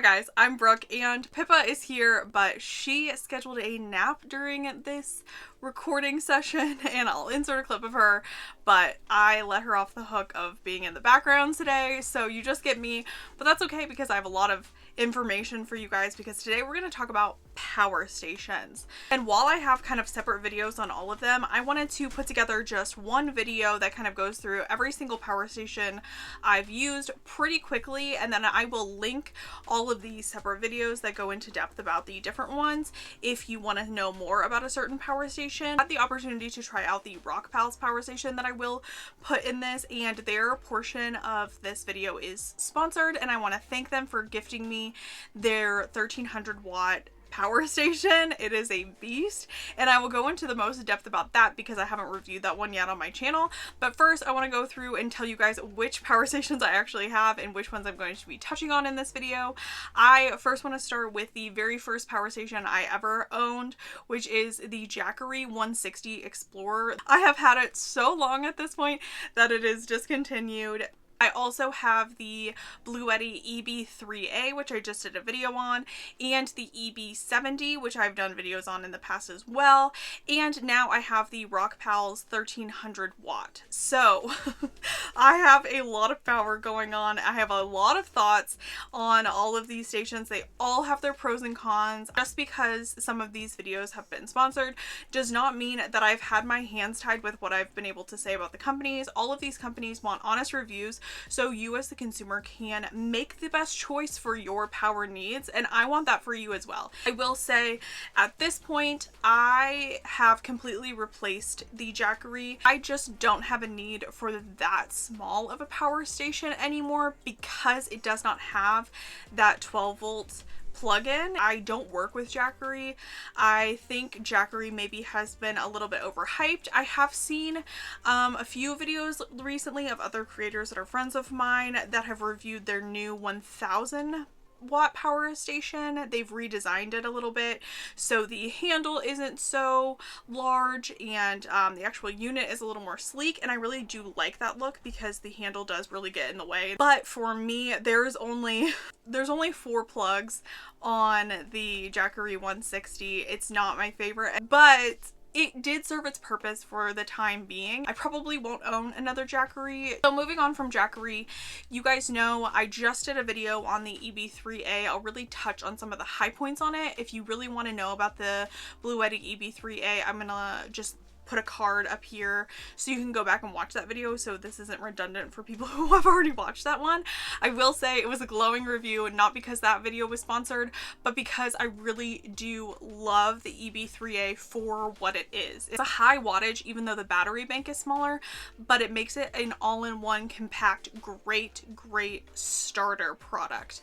guys, I'm Brooke and Pippa is here, but she scheduled a nap during this recording session and I'll insert a clip of her, but I let her off the hook of being in the background today, so you just get me, but that's okay because I have a lot of information for you guys because today we're going to talk about power stations. And while I have kind of separate videos on all of them, I wanted to put together just one video that kind of goes through every single power station I've used pretty quickly, and then I will link all of these separate videos that go into depth about the different ones if you want to know more about a certain power station. I had the opportunity to try out the Rockpals power station that I will put in this, and their portion of this video is sponsored, and I want to thank them for gifting me their 1300 watt power station. It is a beast, and I will go into the most depth about that because I haven't reviewed that one yet on my channel. But first I want to go through and tell you guys which power stations I actually have and which ones I'm going to be touching on in this video. I first want to start with the very first power station I ever owned, which is the Jackery 160 Explorer. I have had it so long at this point that it is discontinued. I also have the Bluetti EB3A, which I just did a video on, and the EB70, which I've done videos on in the past as well, and now I have the Rockpals 1300 watt. So I have a lot of power going on. I have a lot of thoughts on all of these stations. They all have their pros and cons. Just because some of these videos have been sponsored does not mean that I've had my hands tied with what I've been able to say about the companies. All of these companies want honest reviews, so you as the consumer can make the best choice for your power needs, and I want that for you as well. I will say at this point I have completely replaced the Jackery. I just don't have a need for that small of a power station anymore because it does not have that 12 volt plug-in. I don't work with Jackery. I think Jackery maybe has been a little bit overhyped. I have seen a few videos recently of other creators that are friends of mine that have reviewed their new 1000 watt power station. They've redesigned it a little bit so the handle isn't so large and the actual unit is a little more sleek, and I really do like that look because the handle does really get in the way. But for me, there's only 4 plugs on the Jackery 160. It's not my favorite, but it did serve its purpose for the time being. I probably won't own another Jackery. So moving on from Jackery, you guys know I just did a video on the EB3A. I'll really touch on some of the high points on it. If you really want to know about the Bluetti EB3A, I'm gonna just put a card up here so you can go back and watch that video, so this isn't redundant for people who have already watched that one. I will say it was a glowing review, not because that video was sponsored, but because I really do love the EB3A for what it is. It's a high wattage even though the battery bank is smaller, but it makes it an all-in-one compact great starter product.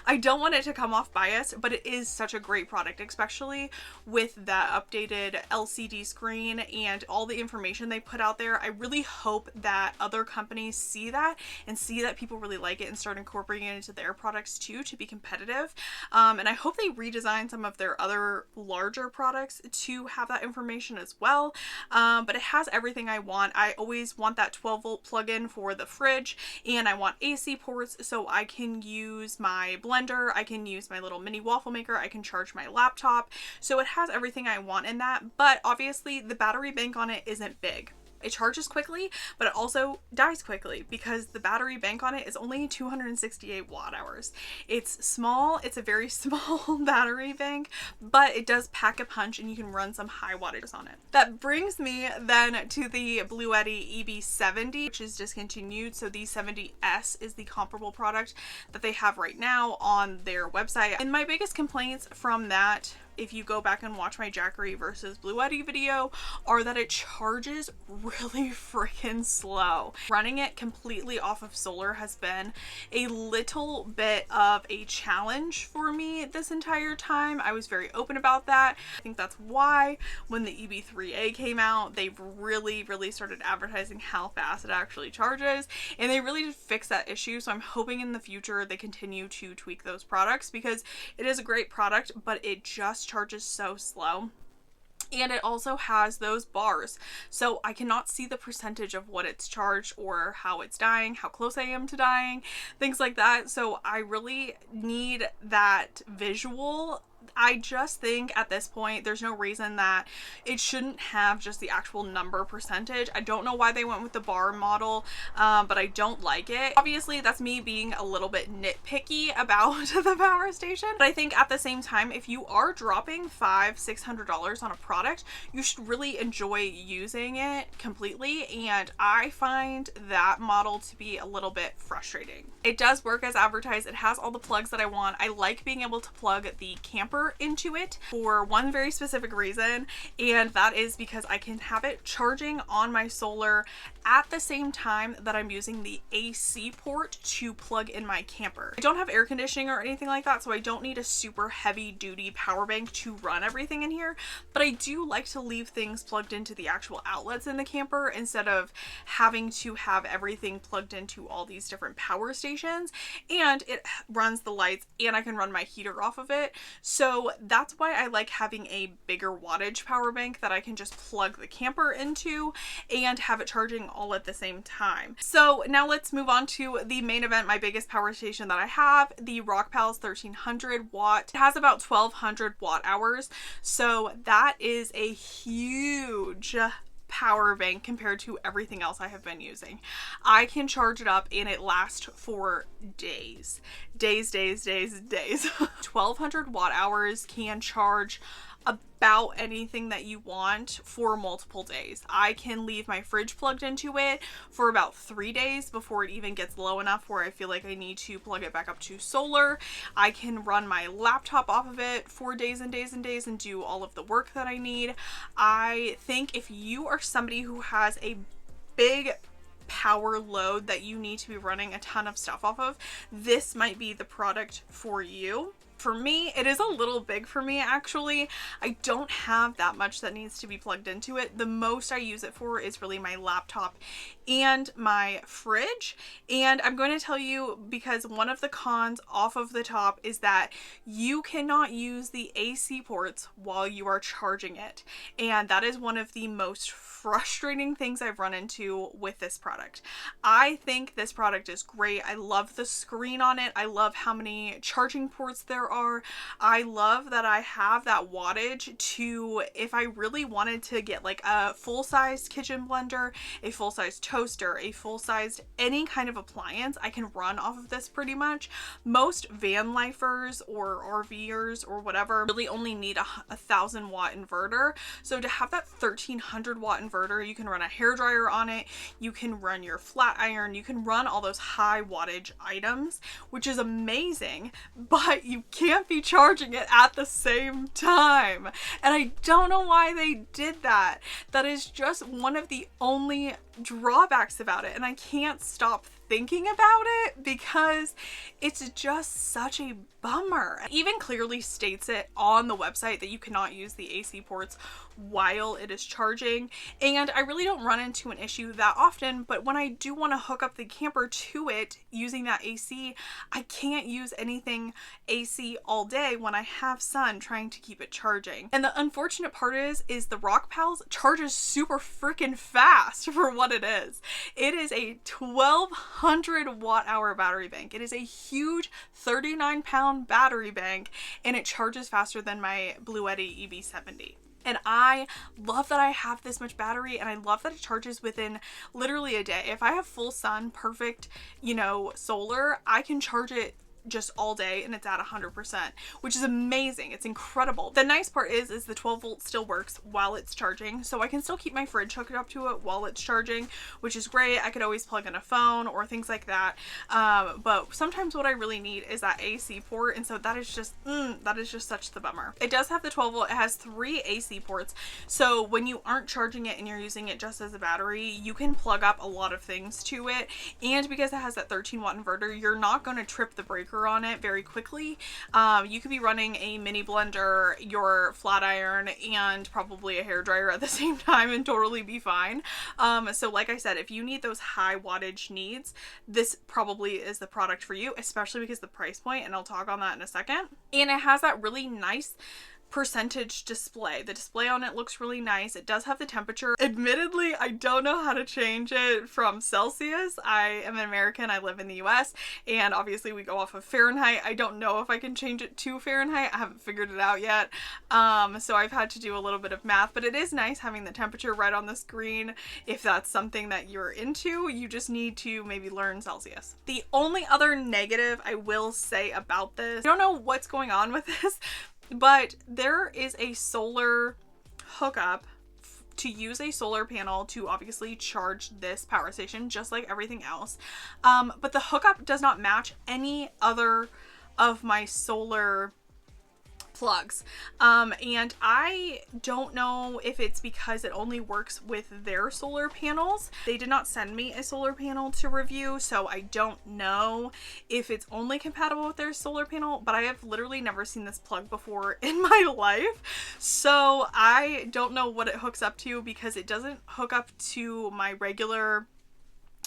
I don't want it to come off biased, but it is such a great product, especially with that updated LCD screen and all the information they put out there. I really hope that other companies see that and see that people really like it and start incorporating it into their products too to be competitive. And I hope they redesign some of their other larger products to have that information as well. But it has everything I want. I always want that 12 volt plug-in for the fridge, and I want AC ports so I can use my blender, I can use my little mini waffle maker, I can charge my laptop. So it has everything I want in that, but obviously the battery bank on it isn't big. It charges quickly, but it also dies quickly because the battery bank on it is only 268 watt hours. It's small, it's a very small battery bank, but it does pack a punch and you can run some high wattage on it. That brings me then to the Bluetti EB70, which is discontinued. So the 70S is the comparable product that they have right now on their website. And my biggest complaints from that, if you go back and watch my Jackery versus Bluetti video, are that it charges really freaking slow. Running it completely off of solar has been a little bit of a challenge for me this entire time. I was very open about that. I think that's why when the EB3A came out, they really started advertising how fast it actually charges, and they really did fix that issue. So I'm hoping in the future they continue to tweak those products because it is a great product, but it just charges so slow. And it also has those bars, so I cannot see the percentage of what it's charged or how it's dying, how close I am to dying, things like that. So I really need that visual. I just think at this point there's no reason that it shouldn't have just the actual number percentage. I don't know why they went with the bar model, but I don't like it. Obviously that's me being a little bit nitpicky about the power station, but I think at the same time, if you are dropping $500-600 on a product, you should really enjoy using it completely, and I find that model to be a little bit frustrating. It does work as advertised. It has all the plugs that I want. I like being able to plug the camper into it for one very specific reason, and that is because I can have it charging on my solar at the same time that I'm using the AC port to plug in my camper. I don't have air conditioning or anything like that, so I don't need a super heavy duty power bank to run everything in here, but I do like to leave things plugged into the actual outlets in the camper instead of having to have everything plugged into all these different power stations. And it runs the lights and I can run my heater off of it, so that's why I like having a bigger wattage power bank that I can just plug the camper into and have it charging all at the same time. So now let's move on to the main event, my biggest power station that I have, the Rockpals 1300 watt. It has about 1200 watt hours, so that is a huge power bank compared to everything else I have been using. I can charge it up and it lasts for days. 1200 watt hours can charge about anything that you want for multiple days. I can leave my fridge plugged into it for about 3 days before it even gets low enough where I feel like I need to plug it back up to solar. I can run my laptop off of it for days and days and days and do all of the work that I need. I think if you are somebody who has a big power load that you need to be running a ton of stuff off of, this might be the product for you. For me, it is a little big for me actually. I don't have that much that needs to be plugged into it. The most I use it for is really my laptop and my fridge. And I'm going to tell you, because one of the cons off of the top is that you cannot use the AC ports while you are charging it. And that is one of the most frustrating things I've run into with this product. I think this product is great. I love the screen on it. I love how many charging ports there are. I love that I have that wattage to, if I really wanted to get like a full-sized kitchen blender, a full-sized toaster, a full-sized any kind of appliance, I can run off of this pretty much. Most van lifers or RVers or whatever really only need a 1000 watt inverter. So to have that 1300 watt inverter, you can run a hairdryer on it, you can run your flat iron, you can run all those high wattage items, which is amazing, but you can't be charging it at the same time. And I don't know why they did that. That is just one of the only drawbacks about it, and I can't stop thinking about it because it's just such a bummer. It even clearly states it on the website that you cannot use the AC ports while it is charging, and I really don't run into an issue that often, but when I do want to hook up the camper to it using that AC, I can't use anything AC all day when I have sun trying to keep it charging. And the unfortunate part is the Rockpals charges super freaking fast for what it is. It is a 1200 watt hour battery bank. It is a huge 39-pound battery bank, and it charges faster than my Bluetti EV70. And I love that I have this much battery, and I love that it charges within literally a day. If I have full sun, perfect, solar, I can charge it just all day and it's at 100%, which is amazing. It's incredible. The nice part is the 12 volt still works while it's charging, so I can still keep my fridge hooked up to it while it's charging, which is great. I could always plug in a phone or things like that, but sometimes what I really need is that AC port, and so that is just such the bummer. It does have the 12 volt. It has 3 AC ports, so when you aren't charging it and you're using it just as a battery, you can plug up a lot of things to it, and because it has that 13 watt inverter, you're not going to trip the breaker on it very quickly. You could be running a mini blender, your flat iron, and probably a hairdryer at the same time and totally be fine. So like I said, if you need those high wattage needs, this probably is the product for you, especially because the price point, and I'll talk on that in a second. And it has that really nice percentage display. The display on it looks really nice. It does have the temperature. Admittedly, I don't know how to change it from Celsius. I am an American. I live in the US, and obviously we go off of Fahrenheit. I don't know if I can change it to Fahrenheit. I haven't figured it out yet. So I've had to do a little bit of math, but it is nice having the temperature right on the screen. If that's something that you're into, you just need to maybe learn Celsius. The only other negative I will say about this, I don't know what's going on with this, but there is a solar hookup to use a solar panel to obviously charge this power station just like everything else. But the hookup does not match any other of my solar plugs. And I don't know if it's because it only works with their solar panels. They did not send me a solar panel to review, so I don't know if it's only compatible with their solar panel, but I have literally never seen this plug before in my life. So I don't know what it hooks up to, because it doesn't hook up to my regular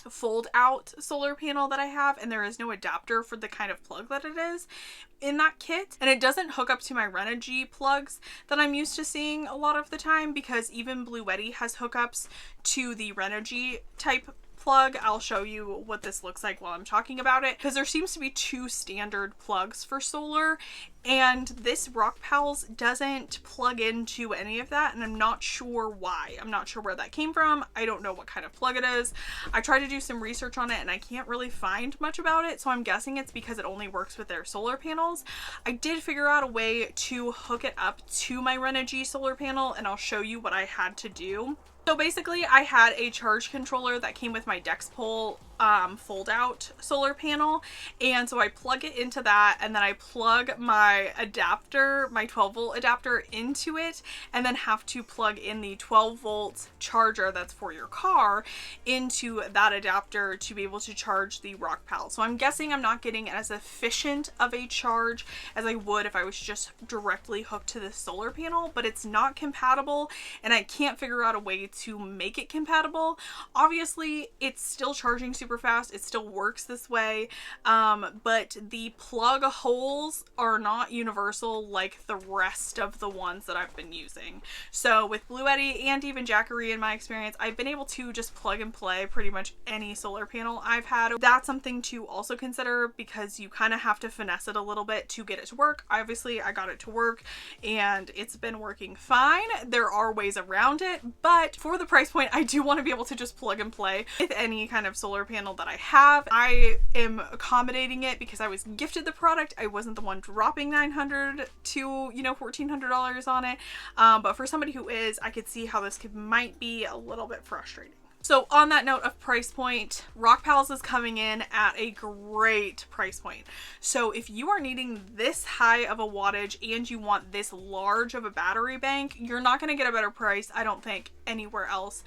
fold out solar panel that I have, and there is no adapter for the kind of plug that it is in that kit, and it doesn't hook up to my Renogy plugs that I'm used to seeing a lot of the time, because even Bluetti has hookups to the Renogy type plug. I'll show you what this looks like while I'm talking about it, because there seems to be two standard plugs for solar, and this Rockpals doesn't plug into any of that, and I'm not sure why. I'm not sure where that came from. I don't know what kind of plug it is. I tried to do some research on it and I can't really find much about it, so I'm guessing it's because it only works with their solar panels. I did figure out a way to hook it up to my Renogy solar panel, and I'll show you what I had to do. So basically I had a charge controller that came with my Dexpol fold out solar panel, and so I plug it into that, and then I plug my adapter, my 12-volt adapter, into it, and then have to plug in the 12-volt charger that's for your car into that adapter to be able to charge the Rockpals. So I'm guessing I'm not getting as efficient of a charge as I would if I was just directly hooked to the solar panel, but it's not compatible, and I can't figure out a way to make it compatible. Obviously it's still charging super fast, it still works this way, but the plug holes are not universal like the rest of the ones that I've been using. So with Bluetti and even Jackery, in my experience, I've been able to just plug and play pretty much any solar panel I've had. That's something to also consider, because you kind of have to finesse it a little bit to get it to work. Obviously I got it to work and it's been working fine. There are ways around it, but for the price point, I do want to be able to just plug and play with any kind of solar panel that I have. I am accommodating it because I was gifted the product. I wasn't the one dropping $900 to, you know, $1,400 on it. But for somebody who is, I could see how this might be a little bit frustrating. So on that note of price point, Rockpals is coming in at a great price point. So if you are needing this high of a wattage and you want this large of a battery bank, you're not going to get a better price, I don't think, anywhere else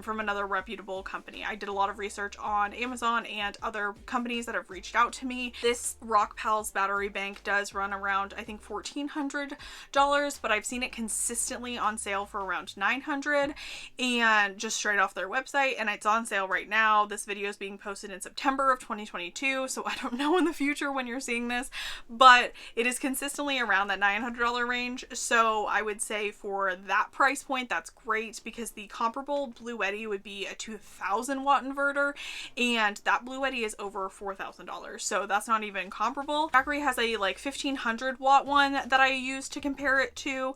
from another reputable company. I did a lot of research on Amazon and other companies that have reached out to me. This Rockpals battery bank does run around, I think, $1,400, but I've seen it consistently on sale for around $900, and just straight off their website, and it's on sale right now. This video is being posted in September of 2022, so I don't know in the future when you're seeing this, but it is consistently around that $900 range. So I would say for that price point, that's great, because the comparable Bluetti would be a 2000 watt inverter, and that Bluetti is over $4,000, so that's not even comparable. Jackery has a like 1500 watt one that I use to compare it to,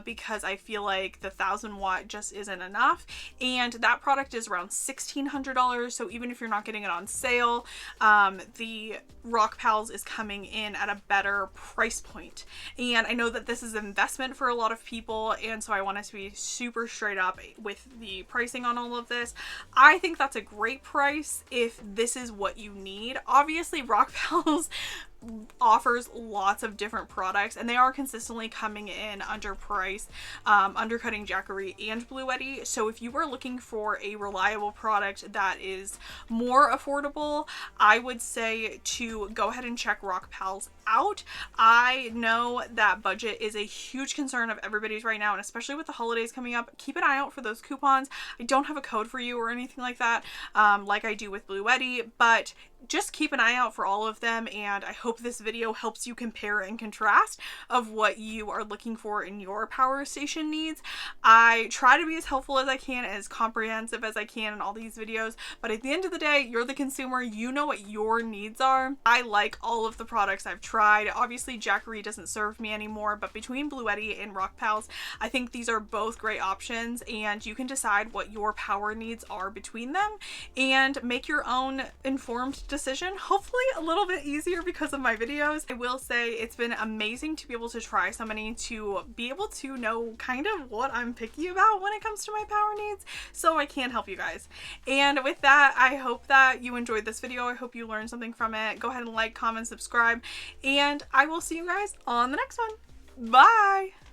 because I feel like the 1000 watt just isn't enough, and that product is around $1,600. So even if you're not getting it on sale, the Rockpals is coming in at a better price point. And I know that this is an investment for a lot of people, and so I wanted to be super straight up with the pricing on all of this. I think that's a great price if this is what you need. Obviously Rockpals offers lots of different products, and they are consistently coming in under price, undercutting Jackery and Bluetti. So if you are looking for a reliable product that is more affordable, I would say to go ahead and check Rockpals out. I know that budget is a huge concern of everybody's right now, and especially with the holidays coming up, keep an eye out for those coupons. I don't have a code for you or anything like that, like I do with Bluetti, but just keep an eye out for all of them, and I hope this video helps you compare and contrast of what you are looking for in your power station needs. I try to be as helpful as I can, as comprehensive as I can in all these videos, but at the end of the day, you're the consumer. You know what your needs are. I like all of the products I've tried. Obviously, Jackery doesn't serve me anymore, but between Bluetti and Rockpals, I think these are both great options, and you can decide what your power needs are between them and make your own informed decision, hopefully a little bit easier because of my videos. I will say it's been amazing to be able to try so many, to be able to know kind of what I'm picky about when it comes to my power needs, so I can help you guys. And with that, I hope that you enjoyed this video. I hope you learned something from it. Go ahead and like, comment, subscribe, and I will see you guys on the next one. Bye!